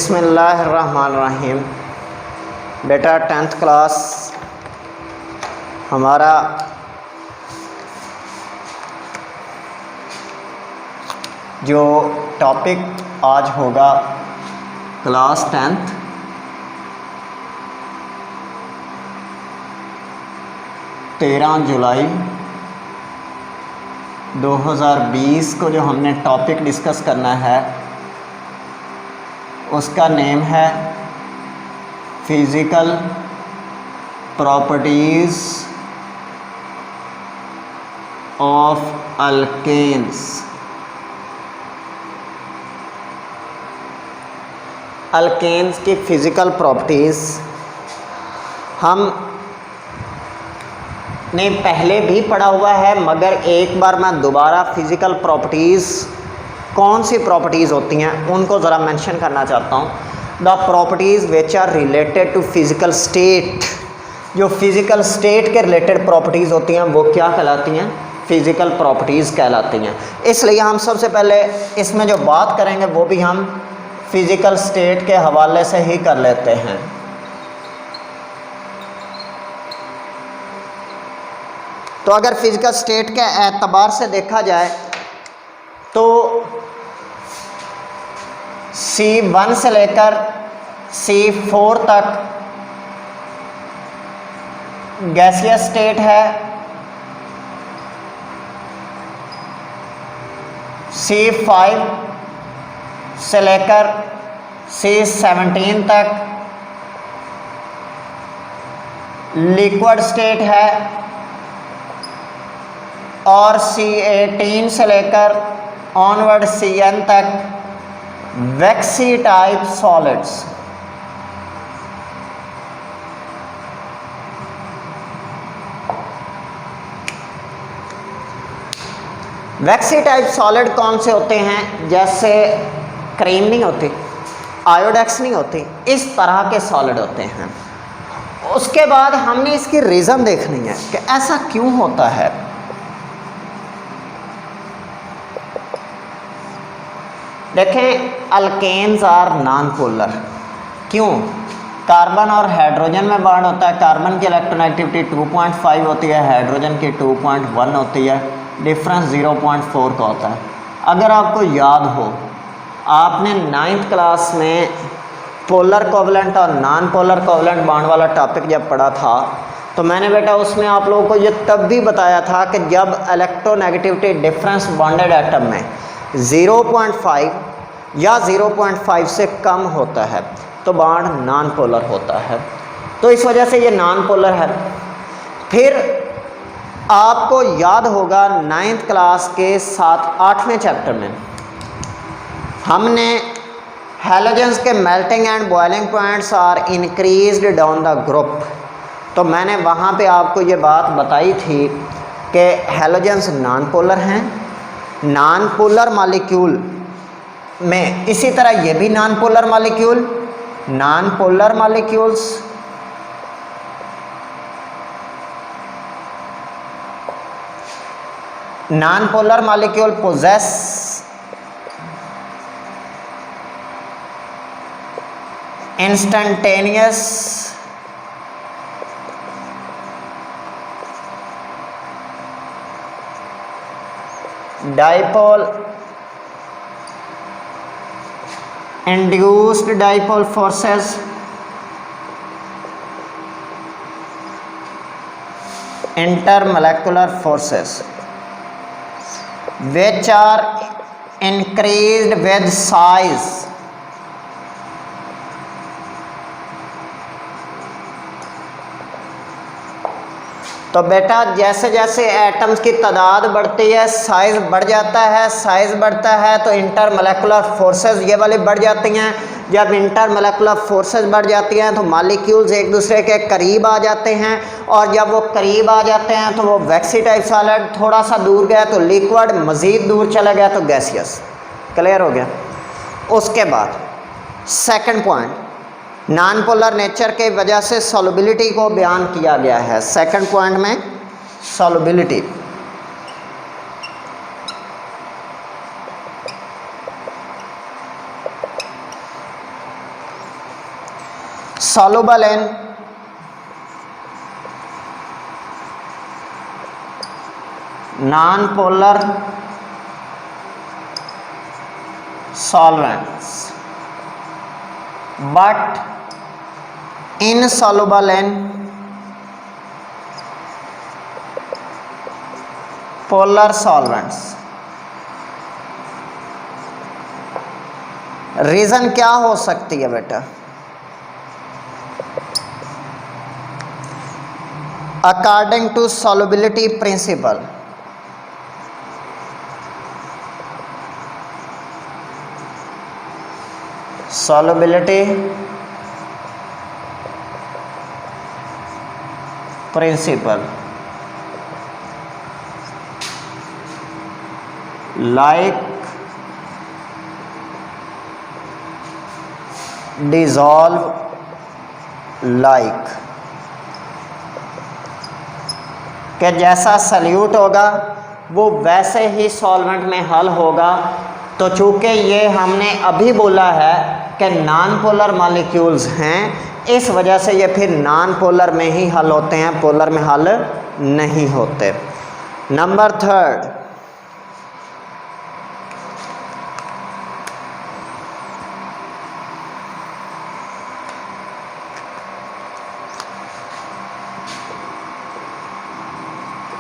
बिस्मिल्लाहिर्रहमानिर्रहीम। बेटा 10th class हमारा जो टॉपिक आज होगा क्लास 10th जुलाई 2020 को जो हमने टॉपिक डिस्कस करना है उसका नेम है physical properties of alkanes. Alkanes की फ़िज़िकल प्रॉपर्टीज़ हम ने पहले भी पढ़ा हुआ है, मगर एक बार मैं दोबारा फ़िज़िकल प्रॉपर्टीज़ कौन सी प्रॉपर्टीज़ होती हैं उनको ज़रा मेंशन करना चाहता हूँ। The properties which are related to physical state, जो फिज़िकल स्टेट के रिलेटेड प्रॉपर्टीज़ होती हैं वो क्या कहलाती हैं? फ़िज़िकल प्रॉपर्टीज़ कहलाती हैं। इसलिए हम सबसे पहले इसमें जो बात करेंगे वो भी हम फिज़िकल स्टेट के हवाले से ही कर लेते हैं। तो अगर फिज़िकल स्टेट के एतबार से देखा जाए तो C1 से लेकर C4 तक गैसियस स्टेट है, C5 से लेकर C17 तक लिक्विड स्टेट है, और C18 से लेकर ऑनवर्ड Cn तक वैक्सी टाइप सॉलिड्स। वैक्सी टाइप सॉलिड कौन से होते हैं? जैसे क्रीम नहीं होती, आयोडेक्स नहीं होती, इस तरह के सॉलिड होते हैं। उसके बाद हमने इसकी रीज़न देखनी है कि ऐसा क्यों होता है। देखें, अल्केन्स आर नॉन पोलर। क्यों? कार्बन और हाइड्रोजन में बॉन्ड होता है। कार्बन की इलेक्ट्रोनेगेटिविटी 2.5 होती है, हाइड्रोजन की 2.1 होती है, डिफरेंस 0.4 का होता है। अगर आपको याद हो, आपने 9th क्लास में पोलर कोवलेंट और नॉन पोलर कोवलेंट बॉन्ड वाला टॉपिक जब पढ़ा था तो मैंने बेटा उसमें आप लोगों को ये तब भी बताया था कि जब इलेक्ट्रोनेगेटिविटी डिफरेंस बॉन्डेड एटम में 0.5 या 0.5 से कम होता है तो बॉन्ड नॉन पोलर होता है। तो इस वजह से ये नॉन पोलर है। फिर आपको याद होगा 9th क्लास के 8वें चैप्टर में हमने हैलोजेंस के melting and boiling points are increased down the group, तो मैंने वहाँ पे आपको ये बात बताई थी कि हैलोजेंस नॉन पोलर हैं। नॉन पोलर मॉलिक्यूल में इसी तरह ये भी non polar molecule, non polar molecules non polar molecule possess instantaneous dipole induced dipole forces, intermolecular forces which are increased with size. तो बेटा जैसे जैसे एटम्स की तादाद बढ़ती है साइज़ बढ़ जाता है, साइज़ बढ़ता है तो इंटरमोलेकुलर फोर्सेस ये वाली बढ़ जाती हैं। जब इंटरमोलेकुलर फोर्सेस बढ़ जाती हैं तो मॉलिक्यूल्स एक दूसरे के करीब आ जाते हैं, और जब वो करीब आ जाते हैं तो वो वैक्सी टाइप सॉलिड, थोड़ा सा दूर गया तो लिक्विड, मज़ीद दूर चला गया तो गैसियस। क्लियर हो गया? उसके बाद second point, non polar nature के वजह से सॉल्युबिलिटी को बयान किया गया है। सेकंड पॉइंट में solubility, soluble in non-polar solvents but insoluble in polar solvents। Reason क्या हो सकती है बेटा? According to solubility principle, solubility principle, like dissolve like, कि जैसा सल्यूट होगा वो वैसे ही सॉल्वेंट में हल होगा। तो चूँकि ये हमने अभी बोला है कि नॉन पोलर मॉलिक्यूल्स हैं, इस वजह से ये फिर नॉन पोलर में ही हल होते हैं, पोलर में हल नहीं होते। Number third,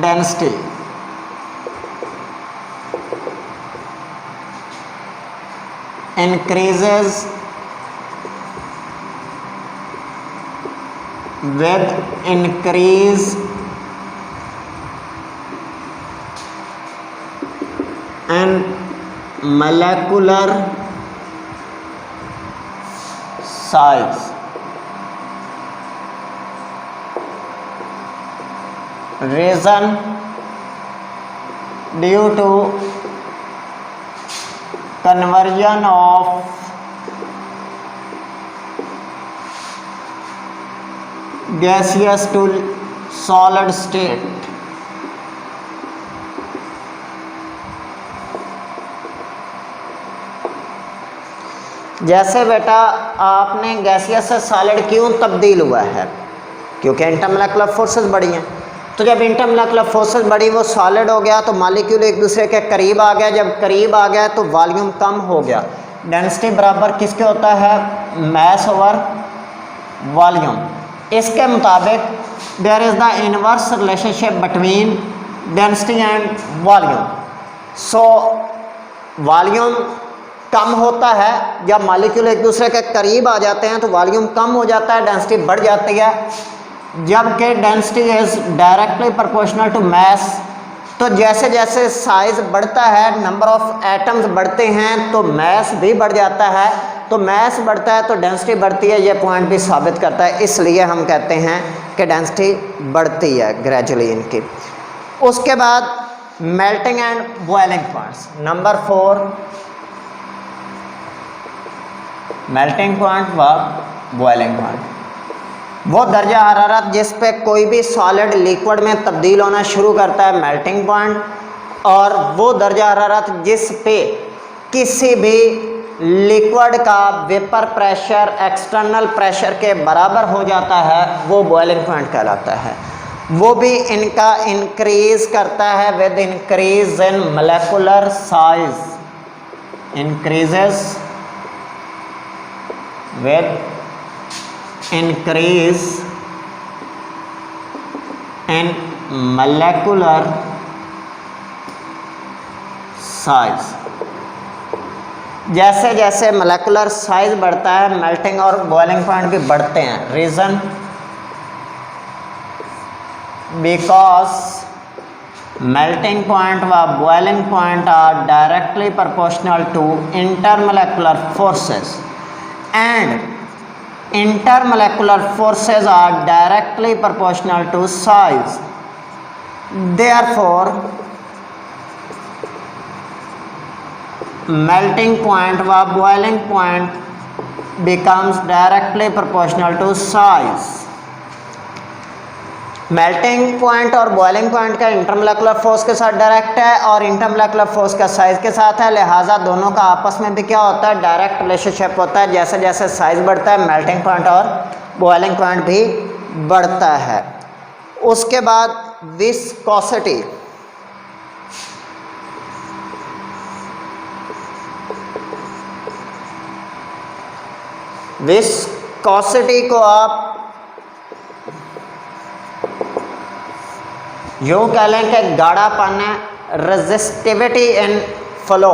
density. increases with increase in molecular size। Reason due to conversion of gaseous to solid state। जैसे बेटा आपने गैसियस से सॉलिड क्यों तब्दील हुआ है? क्योंकि इंटरमोलेकुलर फोर्सेस बढ़ी हैं। तो जब इंटरमोलेकुलर फोर्सेस बढ़ी, वो सॉलिड हो गया तो मॉलिक्यूल एक दूसरे के करीब आ गया। जब करीब आ गया तो वॉल्यूम कम हो गया। डेंसिटी बराबर किसके होता है? Mass over volume. इसके मुताबिक there is the inverse relationship between density and volume. So volume कम होता है, जब मॉलिक्यूल एक दूसरे के करीब आ जाते हैं तो वॉल्यूम कम हो जाता है, डेंसिटी बढ़ जाती है। जबकि density is directly proportional to mass. तो जैसे जैसे साइज बढ़ता है, नंबर ऑफ एटम्स बढ़ते हैं, तो मास भी बढ़ जाता है। तो मास बढ़ता है तो डेंसिटी बढ़ती है। ये पॉइंट भी साबित करता है। इसलिए हम कहते हैं कि डेंसिटी बढ़ती है ग्रेजुअली इनकी। उसके बाद melting and boiling points. Number 4, melting point व बॉइलिंग पॉइंट। वो दर्जा हरारत जिस पे कोई भी सॉलिड लिक्विड में तब्दील होना शुरू करता है, मेल्टिंग पॉइंट। और वो दर्जा हरारत जिस पे किसी भी लिक्विड का वेपर प्रेशर एक्सटर्नल प्रेशर के बराबर हो जाता है, वो बॉइलिंग पॉइंट कहलाता है। वो भी इनका इंक्रीज करता है with increase in molecular size, increases with increase in molecular size। जैसे जैसे मोलेकुलर साइज बढ़ता है, मेल्टिंग और बॉइलिंग पॉइंट भी बढ़ते हैं। रीज़न बिकॉज melting point व boiling point are directly proportional to intermolecular forces and intermolecular forces are directly proportional to size. Therefore melting point व boiling point becomes directly proportional to size। Melting point और boiling point का इंटरमोलेकुलर force के साथ direct है और इंटरमोलेकुलर force का size के साथ है, लिहाजा दोनों का आपस में भी क्या होता है, डायरेक्ट रिलेशनशिप होता है। जैसे जैसे साइज बढ़ता है मेल्टिंग पॉइंट और बॉइलिंग पॉइंट भी बढ़ता है। उसके बाद विस्कोसिटी, विस्कोसिटी को आप यूँ कह लें कि गाढ़ापन है, रेजिस्टिविटी इन फ्लो।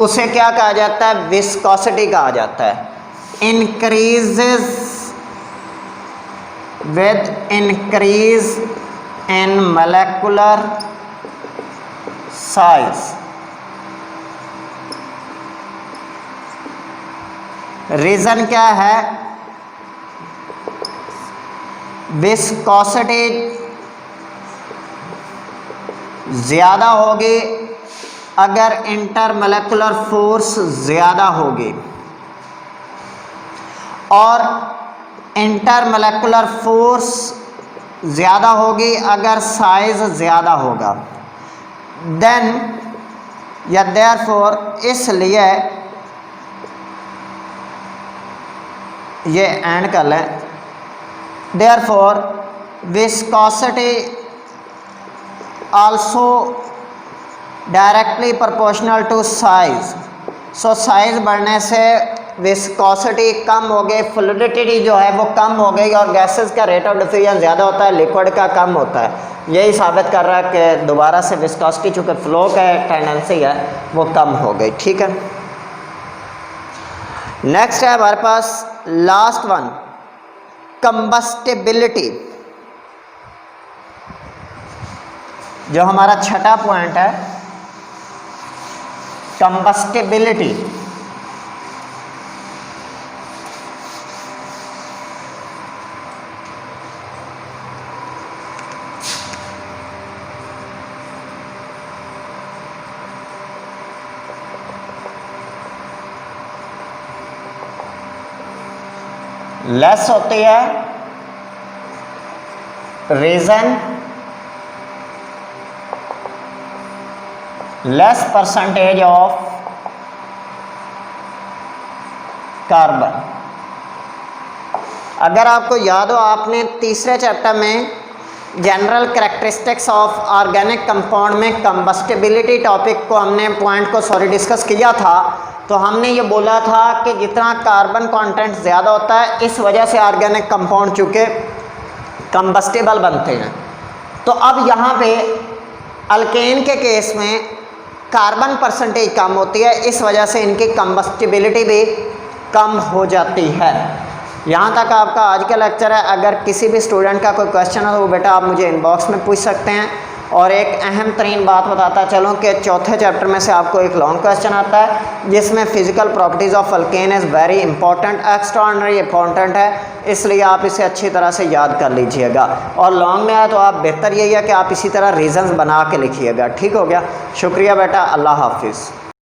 उसे क्या कहा जाता है, विस्कोसिटी कहा जाता है। Increases with increase in molecular size. Reason क्या है, विस्कोसिटी ज़्यादा होगी अगर इंटरमोलेकुलर फोर्स ज़्यादा होगी, और इंटरमोलेकुलर फोर्स ज़्यादा होगी अगर साइज ज़्यादा होगा। देन या देयरफॉर, इसलिए ये एंड कर लें, therefore viscosity also directly proportional to size. So size बढ़ने से विस्कोसिटी कम हो गई, फ्लूइडिटी जो है वो कम हो गई और गैसेस का रेट ऑफ डिफ्यूजन ज़्यादा होता है, लिक्विड का कम होता है। यही साबित कर रहा है कि दोबारा से विस्कोसिटी चूँकि फ्लो का टेंडेंसी है वो कम हो गई। ठीक है, नेक्स्ट है हमारे पास लास्ट वन, कंबस्टिबिलिटी, जो हमारा छठा पॉइंट है, कंबस्टिबिलिटी। लेस होती है, reason less percentage of carbon. अगर आपको याद हो, आपने तीसरे चैप्टर में general characteristics of organic compound में कंबस्टिबिलिटी टॉपिक को हमने पॉइंट को डिस्कस किया था। तो हमने ये बोला था कि जितना कार्बन कंटेंट ज़्यादा होता है, इस वजह से ऑर्गेनिक कंपाउंड चूँकि कंबस्टिबल बनते हैं। तो अब यहाँ पे अल्केन के केस में कार्बन परसेंटेज कम होती है, इस वजह से इनकी कंबस्टिबिलिटी भी कम हो जाती है। यहाँ तक आपका आज का लेक्चर है। अगर किसी भी स्टूडेंट का कोई क्वेश्चन हो तो वो बेटा आप मुझे इनबॉक्स में पूछ सकते हैं। और एक अहम तरीन बात बताता चलूँ कि चौथे चैप्टर में से आपको एक लॉन्ग क्वेश्चन आता है जिसमें physical properties of alkane is very important, extraordinary important है, इसलिए आप इसे अच्छी तरह से याद कर लीजिएगा। और लॉन्ग में है तो आप बेहतर यही है कि आप इसी तरह रीजंस बना के लिखिएगा। ठीक हो गया, शुक्रिया बेटा, अल्लाह हाफिज़।